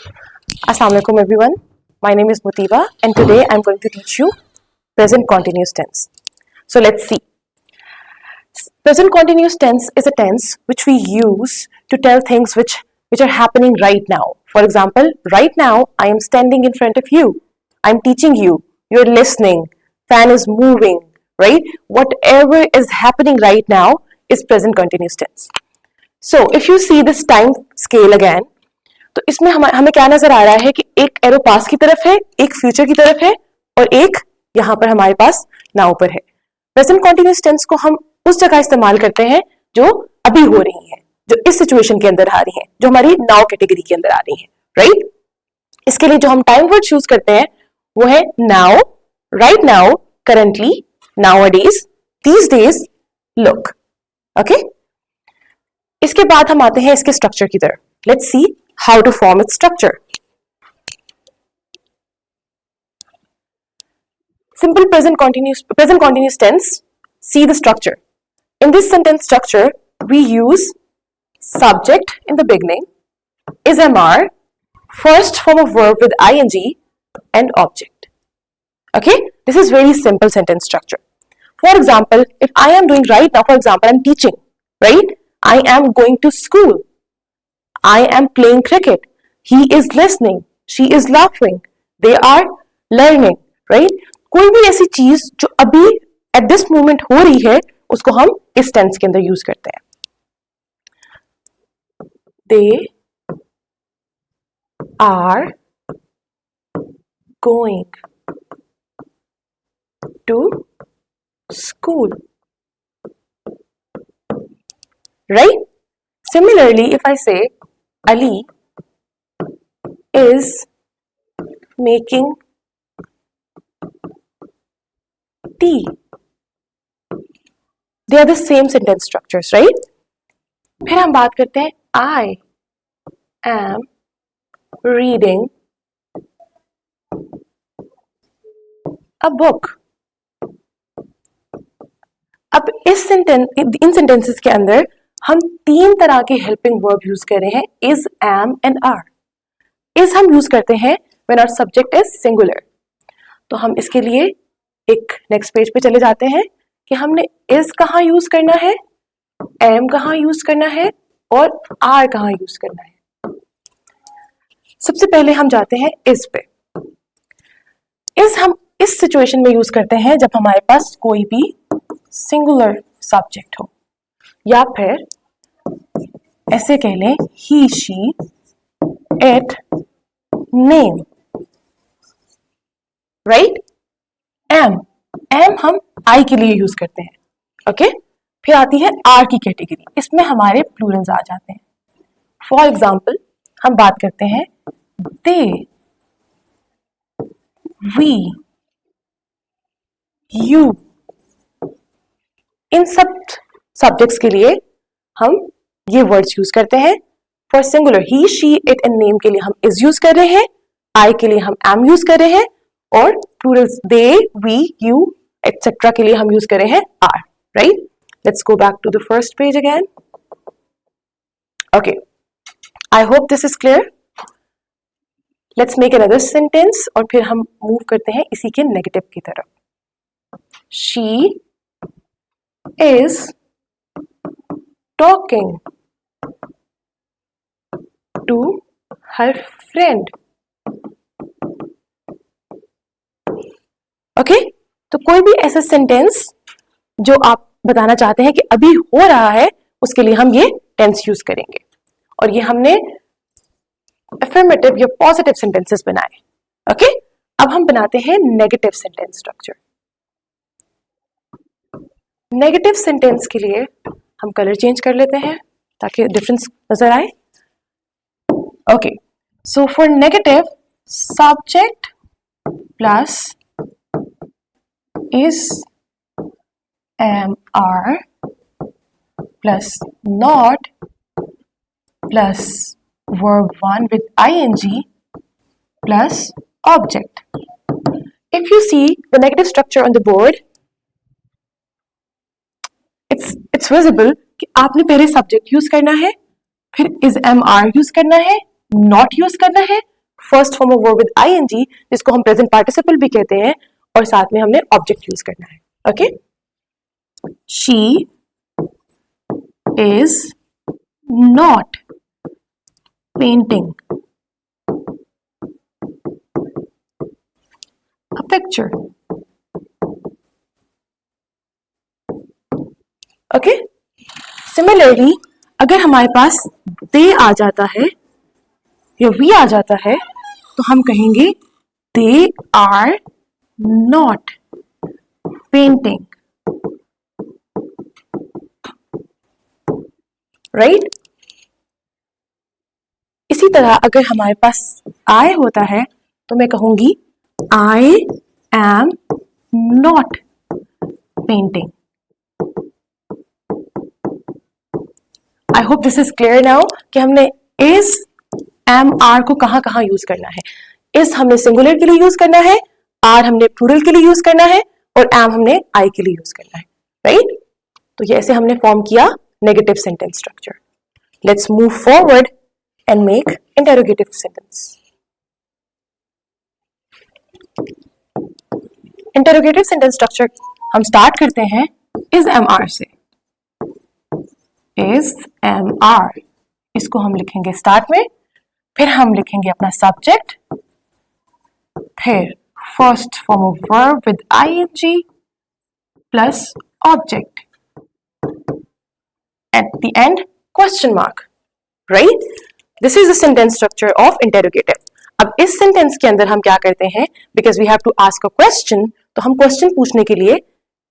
Assalamu alaikum everyone. My name is Mutiba and today I'm going to teach you present continuous tense. So let's see. Present continuous tense is a tense which we use to tell things which are happening right now. For example, right now I am standing in front of you. I'm teaching you. You're listening. Fan is moving, right? Whatever is happening right now is present continuous tense. So if you see this time scale again, तो इसमें हमें क्या नजर आ रहा है कि एक arrow पास की तरफ है, एक फ्यूचर की तरफ है और एक यहां पर हमारे पास नाउ पर है. प्रेजेंट कॉन्टिन्यूस टेंस को हम उस जगह इस्तेमाल करते हैं जो अभी हो रही है, जो इस सिचुएशन के अंदर आ रही है, जो हमारी नाउ कैटेगरी के अंदर आ रही है, राइट. इसके लिए जो हम टाइम वर्ड चूज करते हैं वो है now, right now, currently, nowadays, these days, look. Okay. इसके बाद हम आते हैं इसके स्ट्रक्चर की तरफ. Let's see how to form its structure. Simple present continuous tense. See the structure. In this sentence structure, we use subject in the beginning, is MR, first form of verb with ing, and object. Okay? This is very simple sentence structure. For example, if I am doing right now, for example, I'm teaching, right? I am going to school. I am playing cricket. He is listening. She is laughing. They are learning. Right? कोई भी ऐसी चीज जो अभी at this moment हो रही है उसको हम इस टेंस के अंदर यूज करते हैं. They are going to school. Right? Similarly, if I say Ali is making tea. They are the same sentence structures, right? फिर हम बात करते हैं I am reading a book. अब इन सेंटेंसेस के अंदर हम तीन तरह के हेल्पिंग वर्ब यूज कर रहे हैं, is, am and are. Is हम यूज करते हैं when our subject is singular. तो हम इसके लिए एक नेक्स्ट पेज पे चले जाते हैं कि हमने इज कहाँ यूज करना है, एम कहाँ यूज करना है और आर कहाँ यूज करना है. सबसे पहले हम जाते हैं इज पे. इज हम इस सिचुएशन में यूज करते हैं जब हमारे पास कोई भी सिंगुलर सब्जेक्ट हो, या फिर ऐसे कह लें he, she, it, name, right. Am हम आई के लिए यूज करते हैं. ओके. फिर आती है आर की कैटेगरी. इसमें हमारे प्लूरल्स आ जाते हैं. फॉर एग्जाम्पल हम बात करते हैं दे, वी, यू. इन सब सब्जेक्ट्स के लिए हम ये वर्ड्स यूज करते हैं. For singular he, she, it and name के लिए हम इज यूज कर रहे हैं, आई के लिए हम एम यूज कर रहे हैं और plurals they, we, you etcetera के लिए हम यूज कर रहे हैं are. Right. Let's go back to the first page again. Okay, I hope this is clear. Let's make another sentence और फिर हम मूव करते हैं इसी के नेगेटिव की तरफ. She is talking to her friend. Okay? तो कोई भी ऐसा सेंटेंस जो आप बताना चाहते हैं कि अभी हो रहा है, उसके लिए हम ये टेंस यूज करेंगे. और ये हमने अफर्मेटिव या पॉजिटिव सेंटेंसेस बनाए. ओके. अब हम बनाते हैं negative sentence structure. Negative sentence के लिए हम कलर चेंज कर लेते हैं ताकि डिफरेंस नजर आए. Okay. So for negative, subject plus is, am, are plus not plus verb 1 with ing plus object. If you see the negative structure on the board, it's visible कि आपने पहले subject use करना है, फिर is, am, are use करना है, not use करना है first form of verb with ING, जिसको हम प्रेजेंट पार्टिसिपल भी कहते हैं, और साथ में हमने ऑब्जेक्ट यूज करना है. Okay, she is not painting a picture. Okay? Similarly, अगर हमारे पास they आ जाता है या we आ जाता है तो हम कहेंगे they are not painting. Right? इसी तरह अगर हमारे पास I होता है तो मैं कहूंगी I am not painting. I hope this is clear now कि हमने is, am, are को कहाँ कहाँ यूज करना है. is हमने सिंगुलर के लिए यूज करना है, are हमने प्लूरल के लिए यूज करना है, और am हमने I के लिए यूज करना है. राइट? तो ये ऐसे हमने फॉर्म किया negative sentence structure. Let's move forward and make interrogative sentence. Interrogative sentence structure हम स्टार्ट करते हैं इज एम आर से. इज एम आर, इसको हम लिखेंगे स्टार्ट में, फिर हम लिखेंगे अपना सब्जेक्ट, फिर first form of verb with ING plus object, at the end question mark. Right? This is the sentence structure of interrogative. अब इस सेंटेंस के अंदर हम क्या करते हैं, because we have to ask a question, तो हम क्वेश्चन पूछने के लिए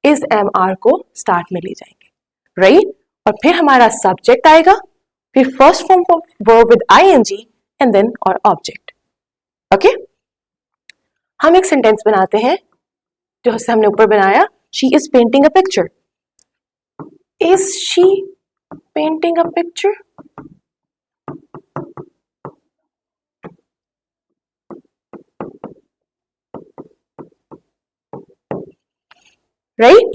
इज एम आर को स्टार्ट में ले जाएंगे. राइट? और फिर हमारा सब्जेक्ट आएगा, फिर first form of verb with ING and then और ऑब्जेक्ट. ओके, हम एक सेंटेंस बनाते हैं जो हमने ऊपर बनाया, she is painting a picture. Is she painting a picture? Right?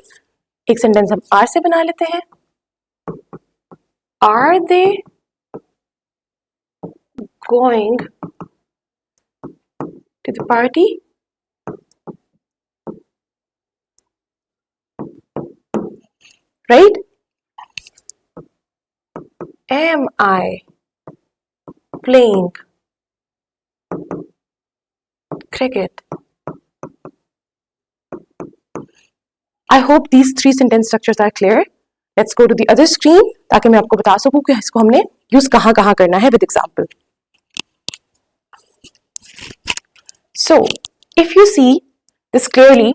एक सेंटेंस हम आर से बना लेते हैं. Are they going to the party? Right? Am I playing cricket? I hope these three sentence structures are clear. Let's go to the other screen ताकि मैं आपको बता सकूं कि इसको हमने यूज कहाँ कहाँ करना है with example. So, if you see this clearly,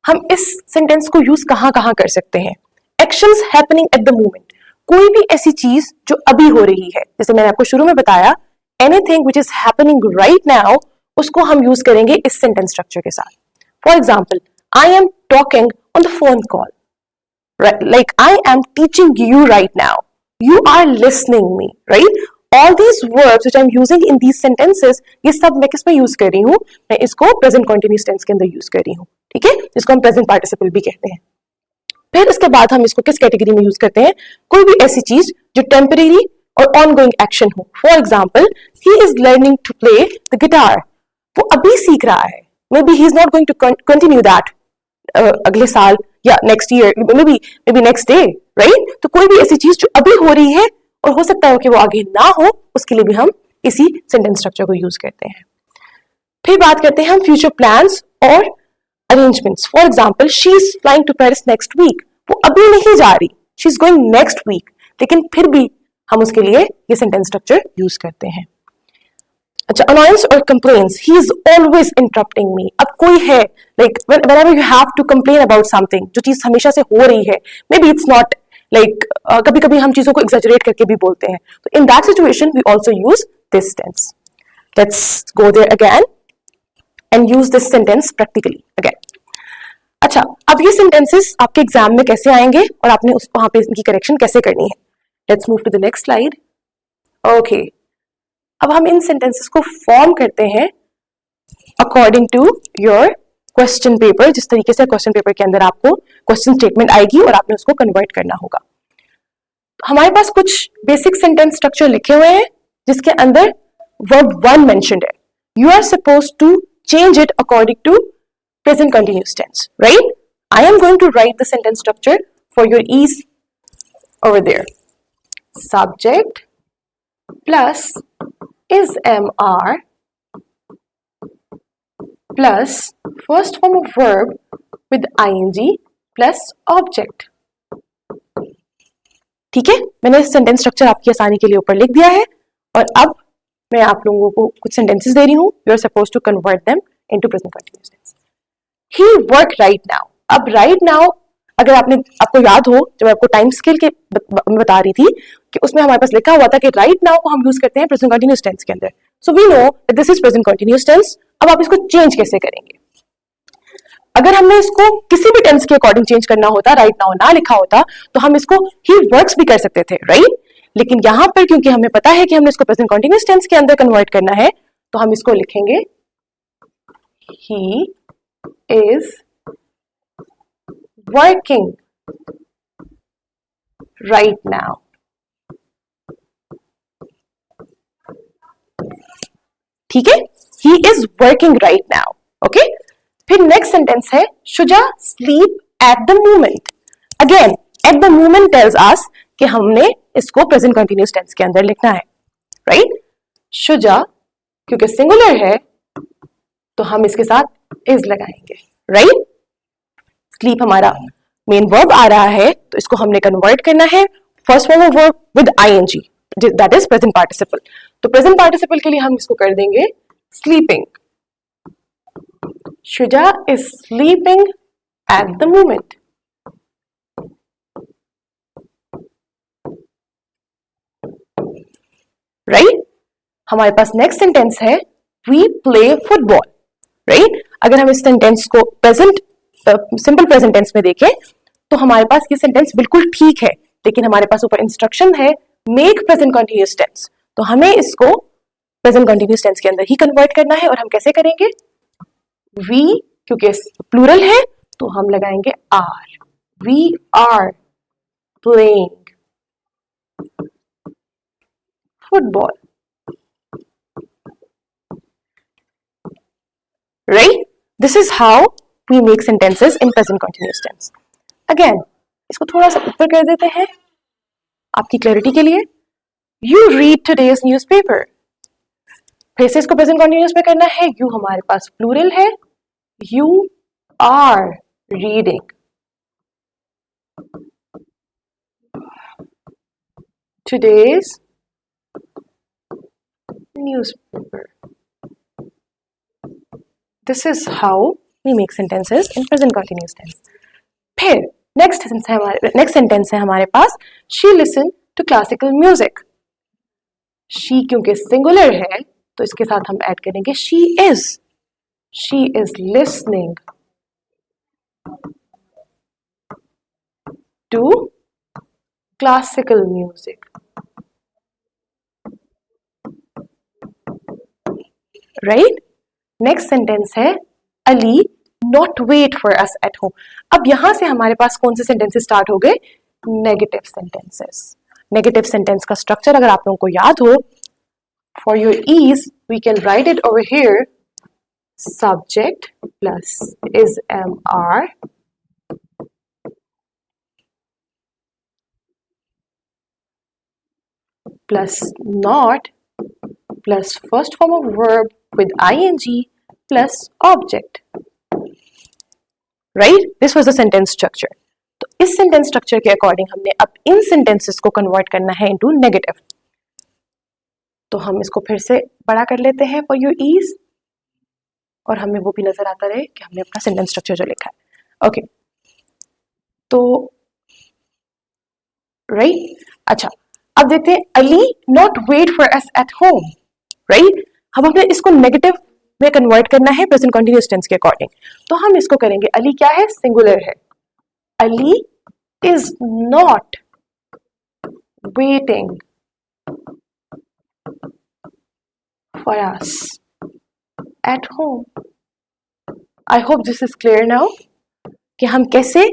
हम इस सेंटेंस को यूज कहाँ कहाँ कर सकते हैं. Actions happening at the moment. कोई भी ऐसी चीज जो अभी हो रही है, जैसे मैंने आपको शुरू में बताया, anything which is happening right now, उसको हम यूज करेंगे इस सेंटेंस स्ट्रक्चर के साथ. For example, I am talking on the phone call. Right? Like I am teaching you right now. You are listening me, right? All these verbs which I'm using in these sentences, ये सब मैं किस में use कर रही हूँ? मैं इसको प्रेजेंट कॉन्टिन्यूस टेंस के अंदर यूज कर रही हूँ. ठीक है, जिसको हम प्रेजेंट पार्टिसिपल भी कहते हैं. फिर उसके बाद हम इसको किस कैटेगरी में यूज करते हैं? कोई भी ऐसी चीज जो टेम्परेरी और ऑनगोइंग एक्शन हो. For example, he is learning to play the guitar. वो अभी सीख रहा है. Maybe he is not going to continue that अगले साल या next year, maybe next day. Right? तो कोई भी ऐसी चीज जो अभी हो रही है और हो सकता है कि वो आगे ना हो, उसके लिए भी हम इसी सेंटेंस स्ट्रक्चर को यूज करते हैं. फिर बात करते हैं हम फ्यूचर प्लान्स और arrangements. For example, she is flying to Paris next week. वो अभी नहीं जा रही, she is going next week, लेकिन फिर भी हम उसके लिए ये सेंटेंस स्ट्रक्चर यूज करते हैं. अच्छा, अनॉयंस और complaints. He is always interrupting me. अब कोई है, like whenever you have to complain about something, जो चीज हमेशा से हो रही है, maybe it's not like, कभी कभी हम चीजों को एग्जैजरेट करके भी बोलते हैं, तो in that situation we also use this tense. Let's go there again and use this sentence practically again. अच्छा, अब ये सेंटेंसेस आपके एग्जाम में कैसे आएंगे और आपने उस वहां पे इनकी करेक्शन कैसे करनी है. Let's move to the next slide. Okay, अब हम इन सेंटेंसेस को फॉर्म करते हैं according to your question paper. जिस तरीके से क्वेश्चन पेपर के अंदर आपको क्वेश्चन स्टेटमेंट आएगी और आपने उसको कन्वर्ट करना होगा. हमारे पास कुछ बेसिक सेंटेंस स्ट्रक्चर लिखे हुए हैं जिसके अंदर वर्ब वन मेंशन्ड है. you are supposed to change it according to present continuous tense, right? I am going to write the sentence structure for your ease over there. Subject plus is MR plus first form of verb with ing plus object. ठीक है, मैंने sentence structure आपकी आसानी के लिए ऊपर लिख दिया है और अब मैं आप लोगों को कुछ सेंटेंसेस दे रही हूँ. You are suppose to convert them into present continuous tense. He work right now. अब राइट नाउ अगर आपको याद हो, जब आपको टाइम स्केल के बता रही थी कि उसमें हमारे पास लिखा हुआ था कि राइट नाउ को हम यूज करते हैं प्रेजेंट कंटिन्यूअस टेंस के अंदर. So we know that this is present continuous tense. अब आप इसको चेंज कैसे करेंगे? अगर हमने इसको किसी भी टेंस के अकॉर्डिंग चेंज करना होता, राइट नाउ ना लिखा होता, तो हम इसको ही वर्क्स भी कर सकते थे, राइट? लेकिन यहां पर क्योंकि हमें पता है कि हमने इसको प्रेजेंट कंटिन्यूअस टेंस के अंदर कन्वर्ट करना है, तो हम इसको लिखेंगे he is working right now. ठीक है, he is working right now. Okay, फिर नेक्स्ट सेंटेंस है Shuja sleep at the moment. Again eight the moment tells us कि हमने इसको प्रेजेंट कंटिन्यूअस टेंस के अंदर लिखना है, राइट? शुजा क्योंकि सिंगुलर है तो हम इसके साथ इज लगाएंगे, राइट? स्लीप हमारा मेन वर्ब आ रहा है तो इसको हमने कन्वर्ट करना है first form of verb with ING, that is present participle. तो प्रेजेंट पार्टिसिपल के लिए हम इसको कर देंगे sleeping. Shuja is sleeping at the moment. Right? हमारे पास नेक्स्ट सेंटेंस है वी प्ले फुटबॉल, राइट? अगर हम इस सेंटेंस को प्रेजेंट सिंपल प्रेजेंट टेंस में देखें तो हमारे पास ये सेंटेंस बिल्कुल ठीक है, लेकिन हमारे पास ऊपर इंस्ट्रक्शन है मेक प्रेजेंट कंटिन्यूअस टेंस. तो हमें इसको प्रेजेंट कंटिन्यूअस टेंस के अंदर ही कन्वर्ट करना है. और हम कैसे करेंगे? वी क्योंकि प्लूरल है तो हम लगाएंगे are. We are playing football, right? This is how we make sentences in present continuous tense. Again, इसको थोड़ा सा ऊपर कर देते हैं आपकी क्लैरिटी के लिए. You read today's newspaper. फिर से इसको प्रेजेंट कंटिन्यूअस में करना है. You हमारे पास प्लूरल है. You are reading today's newspaper. This is how we make sentences in present continuous tense. फिर नेक्स्ट सेंटेंस है हमारे पास she listened to classical music. she क्योंकि सिंगुलर है तो इसके साथ हम ऐड करेंगे she is listening to classical music. Right? Next sentence है Ali not wait for us at home. अब यहां से हमारे पास कौन से सेंटेंसेस स्टार्ट हो गए? Negative sentences. नेगेटिव सेंटेंस का स्ट्रक्चर अगर आप लोगों को याद हो, for your ease we can write it over here. Subject plus is am are plus not plus first form of verb with ing plus object. Right? This was the sentence structure. तो इस sentence structure के according हमने अब इन sentences को convert करना है into negative. तो हम इसको फिर से बड़ा कर लेते हैं for your ease और हमें वो भी नजर आता रहे कि हमने अपना sentence structure जो लिखा है. Okay. तो right? अच्छा, अब देखते हैं Ali not wait for us at home. Right? हम हमें इसको नेगेटिव में कन्वर्ट करना है प्रेजेंट कंटिन्यूअस टेंस के अकॉर्डिंग. तो हम इसको करेंगे अली क्या है? सिंगुलर है. Ali is not waiting for us at home. I hope this is clear now कि हम कैसे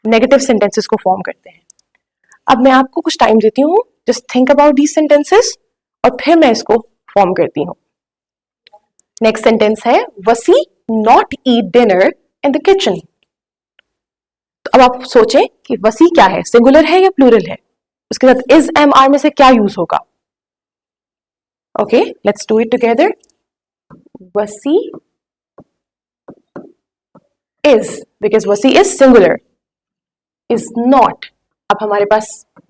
नेगेटिव सेंटेंसेस को फॉर्म करते हैं. अब मैं आपको कुछ टाइम देती हूँ, just think about these sentences और फिर मैं इसको फॉर्म करती हूँ. नेक्स्ट सेंटेंस है वसी not eat dinner in the kitchen. तो अब आप सोचें कि वसी क्या है, सिंगुलर है या प्लूरल है, उसके साथ इज एम आर में से क्या यूज होगा। Okay, let's do it together. वसी is, because वसी is singular, is not। अब हमारे पास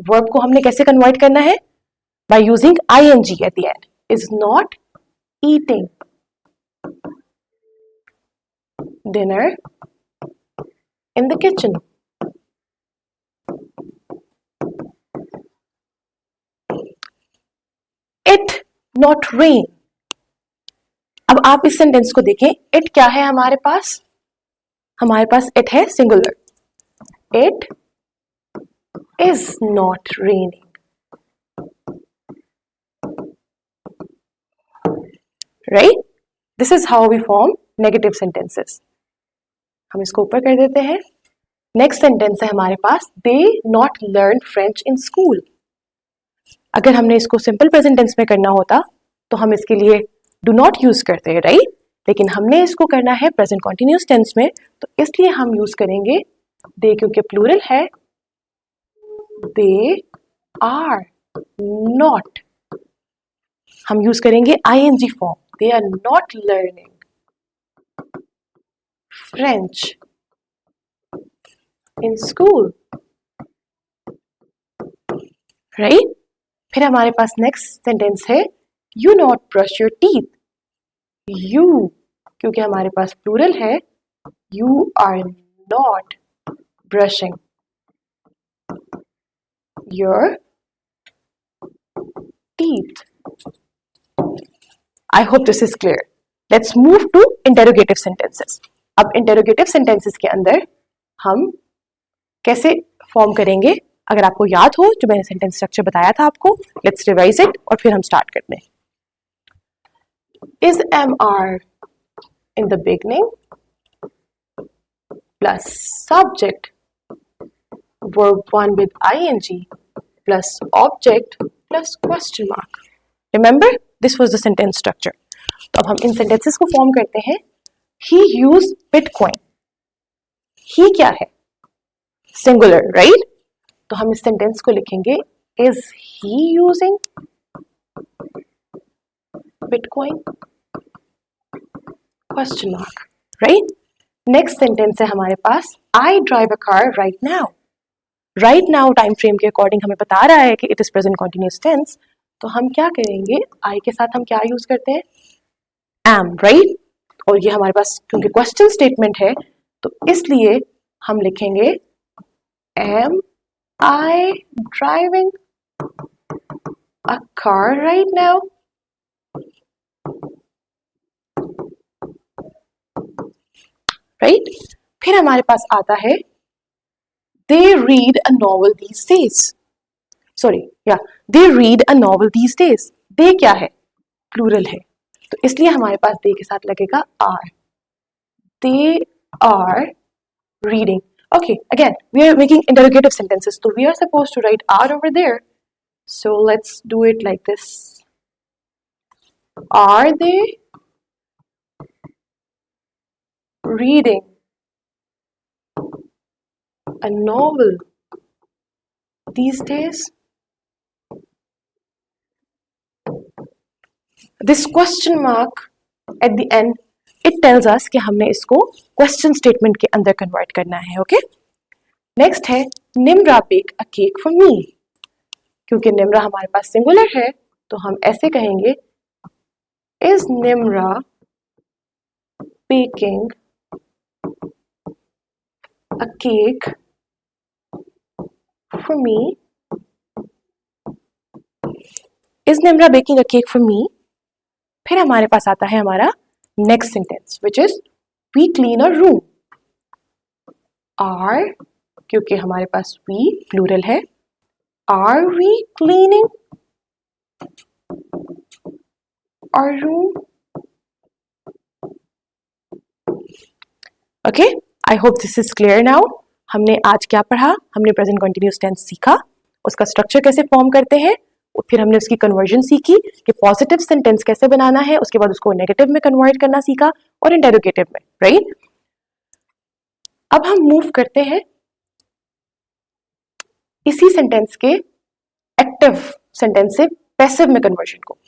वर्ब को हमने कैसे कन्वर्ट करना है, by using ing at the end। is not eating dinner in the kitchen। it not rain। अब आप इस सेंटेंस को देखें, it क्या है हमारे पास, हमारे पास it है singular. it is not raining। right, this is how we form negative sentences। हम इसको ऊपर कर देते हैं। नेक्स्ट सेंटेंस है हमारे पास they not learn French in school। अगर हमने इसको सिंपल प्रेजेंट टेंस में करना होता तो हम इसके लिए डू नॉट यूज करते हैं, राइट। लेकिन हमने इसको करना है प्रेजेंट कॉन्टिन्यूस टेंस में, तो इसलिए हम यूज करेंगे दे, क्योंकि प्लूरल है। दे आर नॉट, हम यूज करेंगे ING form. They are not learning French in school, right. फिर हमारे पास नेक्स्ट सेंटेंस है you not brush your teeth. You, क्योंकि हमारे पास प्लूरल है, you are not brushing your teeth. I hope this is clear. Let's move to interrogative sentences. अब interrogative sentences के अंदर हम कैसे फॉर्म करेंगे, अगर आपको याद हो जो मैंने सेंटेंस स्ट्रक्चर बताया था आपको, लेट्स रिवाइज इट और फिर हम स्टार्ट करते हैं। Is MR in the beginning plus subject, verb 1 with ing plus object plus question mark। Remember, this was the sentence structure। तो अब हम इन sentences को फॉर्म करते हैं। He used Bitcoin। He क्या है, singular, right? तो हम इस सेंटेंस को लिखेंगे is he using Bitcoin question mark, right? Next sentence है हमारे पास I drive a car right now। right now time frame के अकॉर्डिंग हमें बता रहा है कि it is present continuous tense, तो हम क्या करेंगे, I के साथ हम क्या यूज करते हैं, am, right? और ये हमारे पास क्योंकि क्वेश्चन स्टेटमेंट है तो इसलिए हम लिखेंगे am I driving a car right now? Right? फिर हमारे पास आता है they read a novel these days। Sorry, yeah, they read a novel these days। they क्या है, प्लूरल है, तो इसलिए हमारे पास they के साथ लगेगा are। they are reading। Okay, again, we are making interrogative sentences, so we are supposed to write are over there. So let's do it like this. Are they reading a novel these days? This question mark at the end, it tells us कि हमने इसको question statement के अंदर convert करना है, okay? Next है Nimra bake a cake for me। क्योंकि निम्रा हमारे पास singular है तो हम ऐसे कहेंगे is Nimra baking a cake for me। is Nimra baking a cake for me। फिर हमारे पास आता है हमारा next sentence which is we clean a room. Are, क्योंकि हमारे पास वी प्लूरल है, are we cleaning our room. Okay, I hope this is clear now. हमने आज क्या पढ़ा, हमने प्रेजेंट कंटिन्यूअस टेंस सीखा, उसका स्ट्रक्चर कैसे फॉर्म करते हैं, फिर हमने उसकी कन्वर्जन सीखी कि पॉजिटिव सेंटेंस कैसे बनाना है, उसके बाद उसको नेगेटिव में कन्वर्ट करना सीखा और इंटेरोगेटिव में, राइट। अब हम मूव करते हैं इसी सेंटेंस के एक्टिव सेंटेंस से पैसिव में कन्वर्जन को।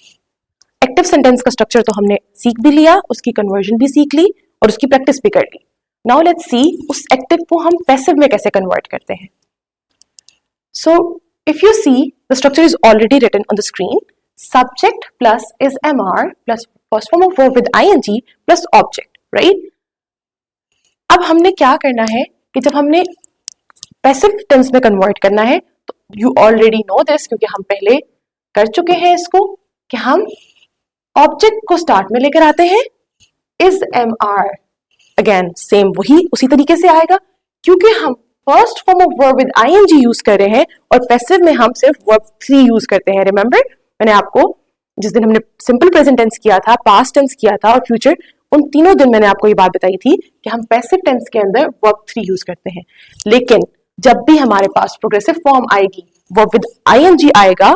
एक्टिव सेंटेंस का स्ट्रक्चर तो हमने सीख भी लिया, उसकी कन्वर्जन भी सीख ली और उसकी प्रैक्टिस भी कर ली। नाउ लेट्स सी उस एक्टिव को हम पैसिव में कैसे कन्वर्ट करते हैं। So if you see the structure is already written on the screen, subject plus is am are plus first form of verb with ING plus object, right. अब हमने क्या करना है कि जब हमने पैसिव टेंस में कन्वर्ट करना है तो यू ऑलरेडी नो दिस, क्योंकि हम पहले कर चुके हैं इसको, कि हम ऑब्जेक्ट को स्टार्ट में लेकर आते हैं, is am are, again same वही उसी तरीके से आएगा, क्योंकि हम first form of verb with ING use कर रहे हैं और पैसिव में हम सिर्फ वर्ब 3 यूज करते हैं। रिमेंबर, मैंने आपको जिस दिन हमने सिंपल प्रेजेंट टेंस किया था, पास्ट टेंस किया था और फ्यूचर, उन तीनों दिन मैंने आपको ये बात बताई थी कि हम पैसिव टेंस के अंदर वर्ब 3 यूज करते हैं। लेकिन जब भी हमारे पास प्रोग्रेसिव फॉर्म आएगी, वर्ब विद आईएनजी आएगा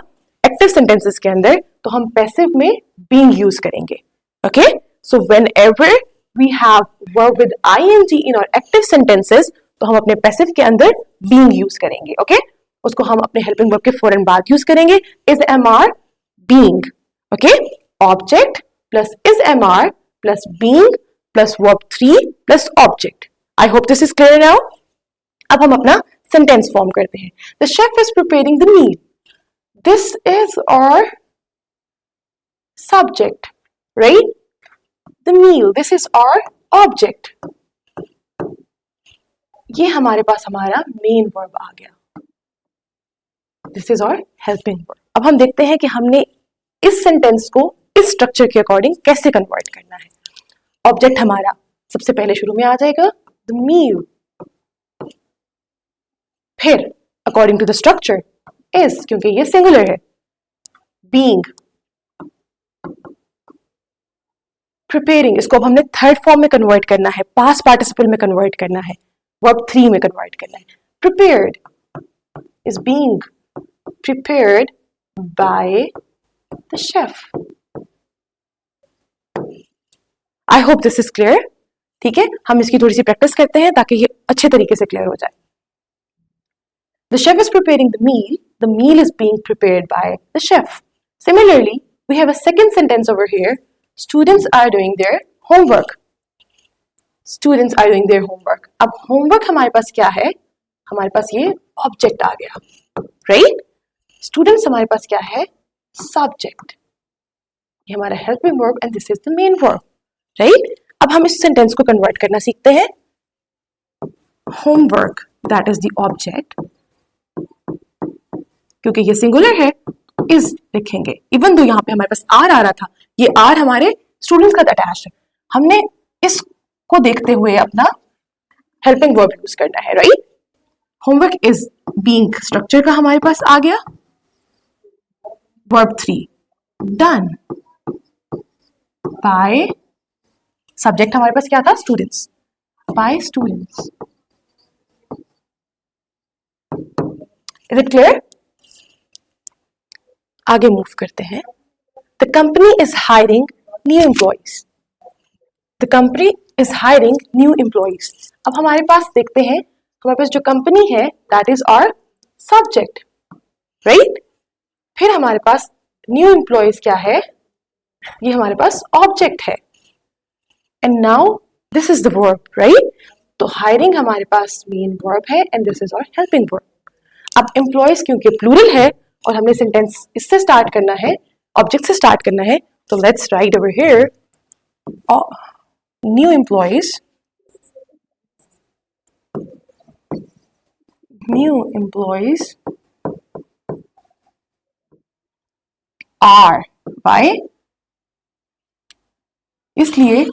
एक्टिव सेंटेंसेस के अंदर, तो हम पैसिव में बीइंग यूज करेंगे। Okay, so whenever we have verb with ING in our active sentences, तो हम अपने पैसिव के अंदर बीइंग यूज करेंगे। ओके, उसको हम अपने हेल्पिंग वर्ब के फौरन बाद यूज करेंगे, is am are being. Okay, object plus is am are plus being plus verb 3 plus object. I hope this is clear now. अब हम अपना सेंटेंस फॉर्म करते हैं। The chef is preparing the meal, this is our subject, right. The meal, this is our object. ये हमारे पास हमारा main verb आ गया, this is our helping verb. अब हम देखते हैं कि हमने इस सेंटेंस को इस स्ट्रक्चर के अकॉर्डिंग कैसे कन्वर्ट करना है। ऑब्जेक्ट हमारा सबसे पहले शुरू में आ जाएगा, द मील, फिर according to the structure is, क्योंकि ये सिंगुलर है, बीइंग, प्रिपेयरिंग, इसको अब हमने थर्ड फॉर्म में कन्वर्ट करना है, पास्ट पार्टिसिपल में कन्वर्ट करना है, वर्ब 3 में कन्वर्ट करना है। Prepared is being prepared by the chef. I hope this is clear. ठीक है, हम इसकी थोड़ी सी प्रैक्टिस करते हैं ताकि ये अच्छे तरीके से क्लियर हो जाए। The chef is preparing the meal. The meal is being prepared by the chef. Similarly, we have a second sentence over here. Students are doing their homework. Students are doing their homework. अब homework हमारे पास क्या है? हमारे पास ये object आ गया, right? Students हमारे पास क्या है? Subject. ये हमारा helping verb and this is the main verb, right? अब हम इस sentence को convert करना सीखते हैं. Homework, that is the object. क्योंकि ये सिंगुलर है, इज लिखेंगे, इवन दो यहाँ पे हमारे पास आर आ रहा था, ये आर हमारे स्टूडेंट्स का अटैच है, हमने इसको देखते हुए अपना हेल्पिंग वर्ब यूज करना है, right. Homework is being structure का हमारे पास आ गया, वर्ब 3 डन बाय, सब्जेक्ट हमारे पास क्या था? Students, by students. Is it clear? आगे मूव करते हैं। The company is hiring new employees. The company is hiring new employees. अब हमारे पास देखते हैं, हमारे पास जो कंपनी है that is our subject, right. फिर हमारे पास न्यू एम्प्लॉइज क्या है? ये हमारे पास ऑब्जेक्ट है, and now this is the verb, right. तो हायरिंग हमारे पास मेन वर्ब है and this is our helping verb. अब एम्प्लॉइज क्योंकि प्लूरल है और हमने सेंटेंस इससे स्टार्ट करना है, ऑब्जेक्ट से स्टार्ट करना है, तो let's write over here new employees, new employees are, why? इसलिए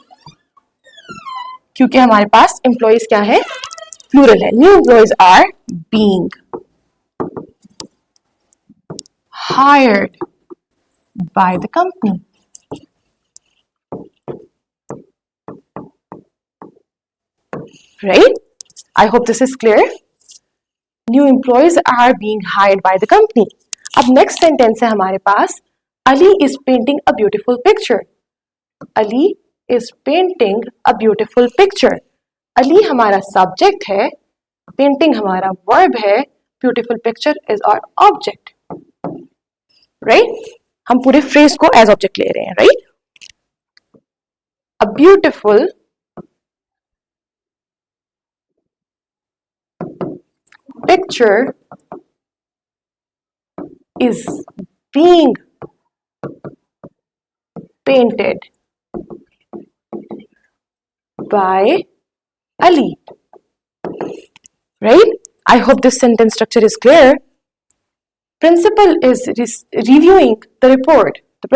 क्योंकि हमारे पास एम्प्लॉइज क्या है? प्लूरल है। New employees are being hired by the company. Right? I hope this is clear. New employees are being hired by the company. अब next sentence है हमारे पास, Ali is painting a beautiful picture. Ali is painting a beautiful picture. Ali हमारा subject है, painting हमारा verb है, beautiful picture is our object, right. हम पूरे फ्रेज को एज ऑब्जेक्ट ले रहे हैं, right. A beautiful picture is being painted by Ali. Right? I hope this sentence structure is clear. Principal is reviewing the report. The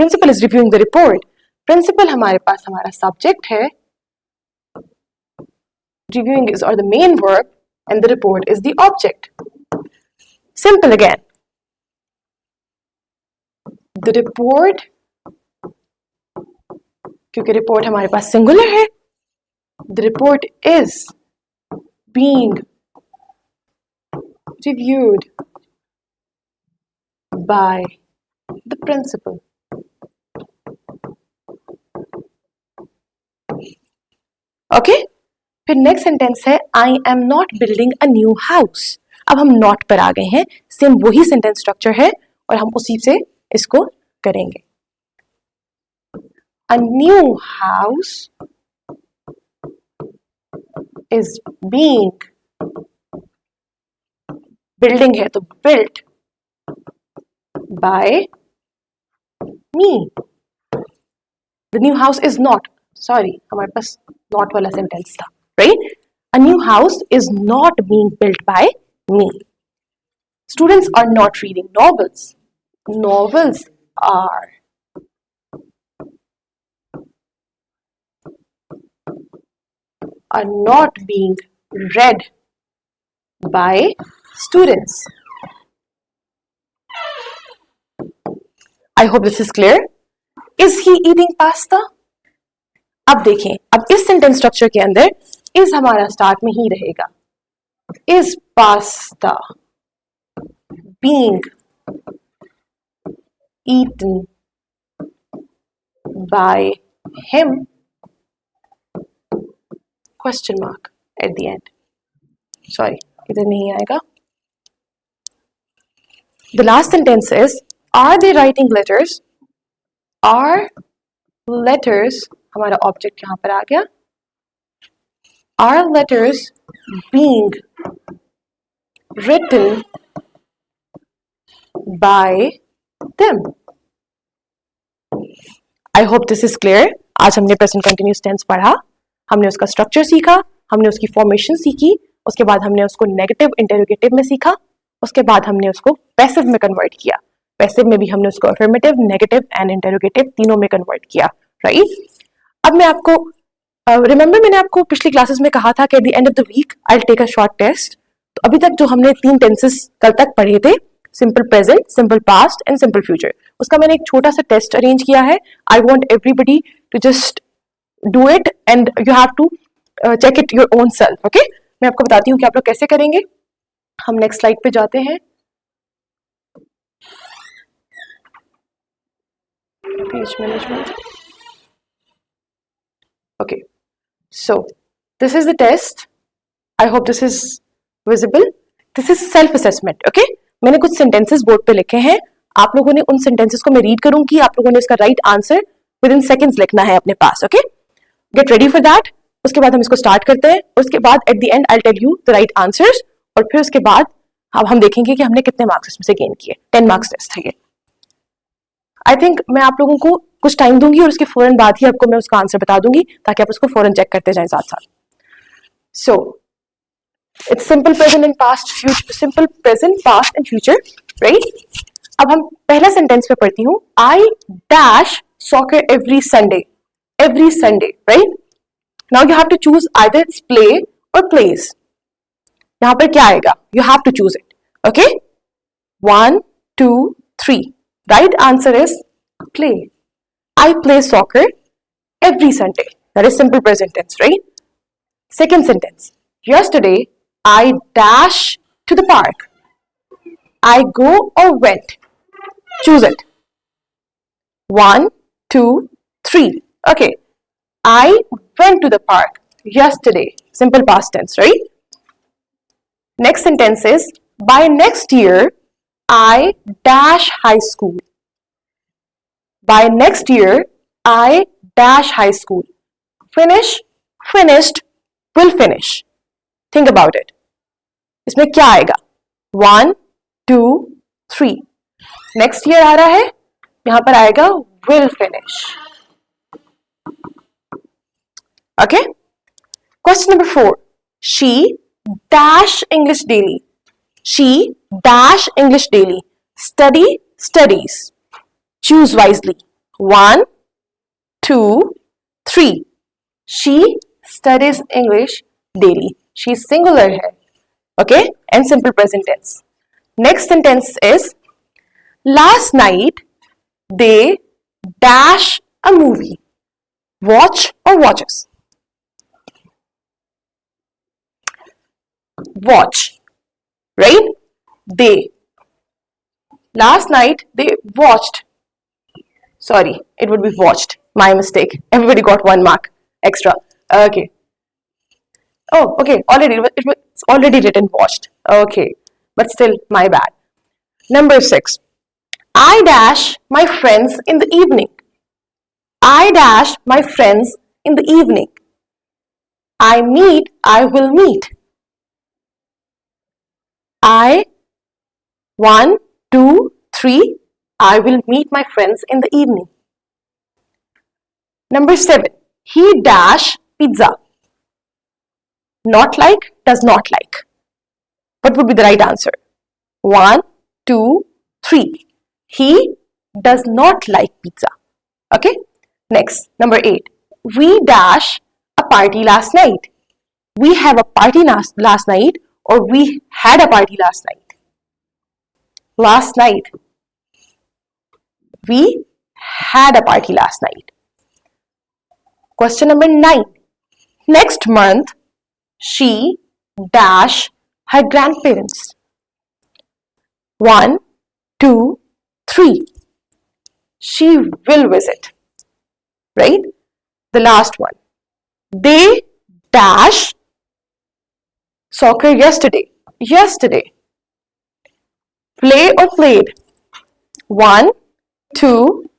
principal is reviewing the report. Principal हमारे पास हमारा subject है. Reviewing is or the main verb and the report is the object. Simple again. The report, क्योंकि report हमारे पास singular है, the report is being reviewed by the principal. Okay? फिर next sentence है I am not building a new house. अब हम not पर आ गए हैं, सेम वही sentence structure है और हम उसी से इसको करेंगे। A new house is being, building है तो built by me. The new house is not, sorry, हमारे पास not वाला sentence था, right? A new house is not being built by me. Students are not reading novels. Novels are not being read by students. I hope this is clear. Is he eating pasta? अब देखें, अब इस sentence structure के अंदर is हमारा start में ही रहेगा. Is pasta being eaten by him? Question mark at the end. Sorry, इधर नहीं आएगा. The last sentence is, are they writing letters? Are letters, हमारा ऑब्जेक्ट यहाँ पर आ गया. Are letters being written by them? I hope this is clear. आज हमने present continuous tense पढ़ा, हमने उसका स्ट्रक्चर सीखा, हमने उसकी फॉर्मेशन सीखी, उसके बाद हमने उसको नेगेटिव इंटरोगेटिव में सीखा, उसके बाद हमने उसको पैसिव में कन्वर्ट किया. पैसिव में भी हमने उसको अफर्मेटिव, नेगेटिव एंड इंटरोगेटिव तीनों में कन्वर्ट किया, राइट. अब मैं आपको रिमेंबर मैंने आपको पिछली क्लासेस में कहा था कि at the end of the week I will take a short test. तो अभी तक जो हमने 3 टेंसेस कल तक पढ़े थे, simple present, simple past and simple future, उसका मैंने एक छोटा सा टेस्ट अरेंज किया है. I want everybody to just do it and you have to check it your own self. Okay, मैं आपको बताती हूँ कि आप लोग कैसे करेंगे. हम नेक्स्ट स्लाइड पे जाते हैं. Page management. Okay, so this is the test. I hope this is visible. This is self-assessment. Okay, मैंने कुछ sentences बोर्ड पे लिखे हैं. आप लोगों ने उन sentences को मैं रीड करूंगी, आप लोगों ने इसका right answer within seconds लिखना है अपने पास. Okay, get ready for that. उसके बाद हम इसको स्टार्ट करते हैं. उसके बाद at the end I tell you the right answers और फिर उसके बाद अब हम देखेंगे कि हमने कितने मार्क्स इसमें से गेन किए. 10 मार्क्स टेस्ट है ये. आई थिंक मैं आप लोगों को कुछ टाइम दूंगी और उसके फौरन बाद ही आपको मैं उसका आंसर बता दूंगी ताकि आप उसको फौरन चेक करते जाएं साथ साथ. So it's simple present and past, future, simple present, past and future, right. अब हम पहला सेंटेंस पे पढ़ती हूँ. I dash soccer every Sunday. Every Sunday, right. Now you have to choose either it's play और प्लेज. यहां पर क्या आएगा? You have to choose it. Okay, 1 2 3. Right answer is play. I play soccer every Sunday. That is simple present tense, right? Second sentence. Yesterday, I dash to the park. I go or went? Choose it. 1, 2, 3. Okay. I went to the park yesterday. Simple past tense, right? Next sentence is, by next year, I dash high school. By next year, I dash high school. Finish, finished, will finish. Think about it. इसमें क्या आएगा? 1, 2, 3. Next year आ रहा है, यहां पर आएगा will finish. Okay? Question number 4. She dash English daily. She dash English daily. Study, studies. Choose wisely. 1, 2, 3. She studies English daily. She singular है. Okay? And simple present tense. Next sentence is, last night they dash a movie. Watch or watches? Watch. Right? They. Last night they watched. Sorry, it would be watched. My mistake. Everybody got 1 mark extra. Okay. Oh, okay. It's already written watched. Okay. But still, my bad. Number 6. I dash my friends in the evening. I dash my friends in the evening. I will meet. I, 1, 2, 3. I will meet my friends in the evening. Number 7. He dash pizza. Not like, does not like. What would be the right answer? 1, 2, 3. He does not like pizza. Okay? Next, number 8. We dash a party last night. We have a party last night, or we had a party last night. Last night. We had a party last night. Question number 9. Next month, she dash her grandparents. 1, 2, 3. She will visit. Right? The last one. They dash soccer yesterday. Yesterday. Play or played? 1, 2,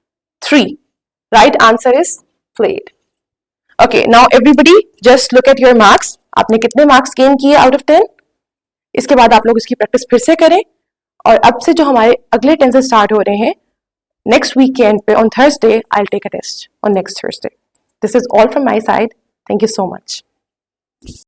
3. Right answer is played. Okay, now everybody just look at your marks. आपने कितने marks gain किए out of 10? इसके बाद आप लोग इसकी practice फिर से करें, और अब से जो हमारे अगले टेंसेस स्टार्ट हो रहे हैं नेक्स्ट वीकेंड पे on Thursday, I will take a test on next Thursday. This is all from my side. Thank you so much.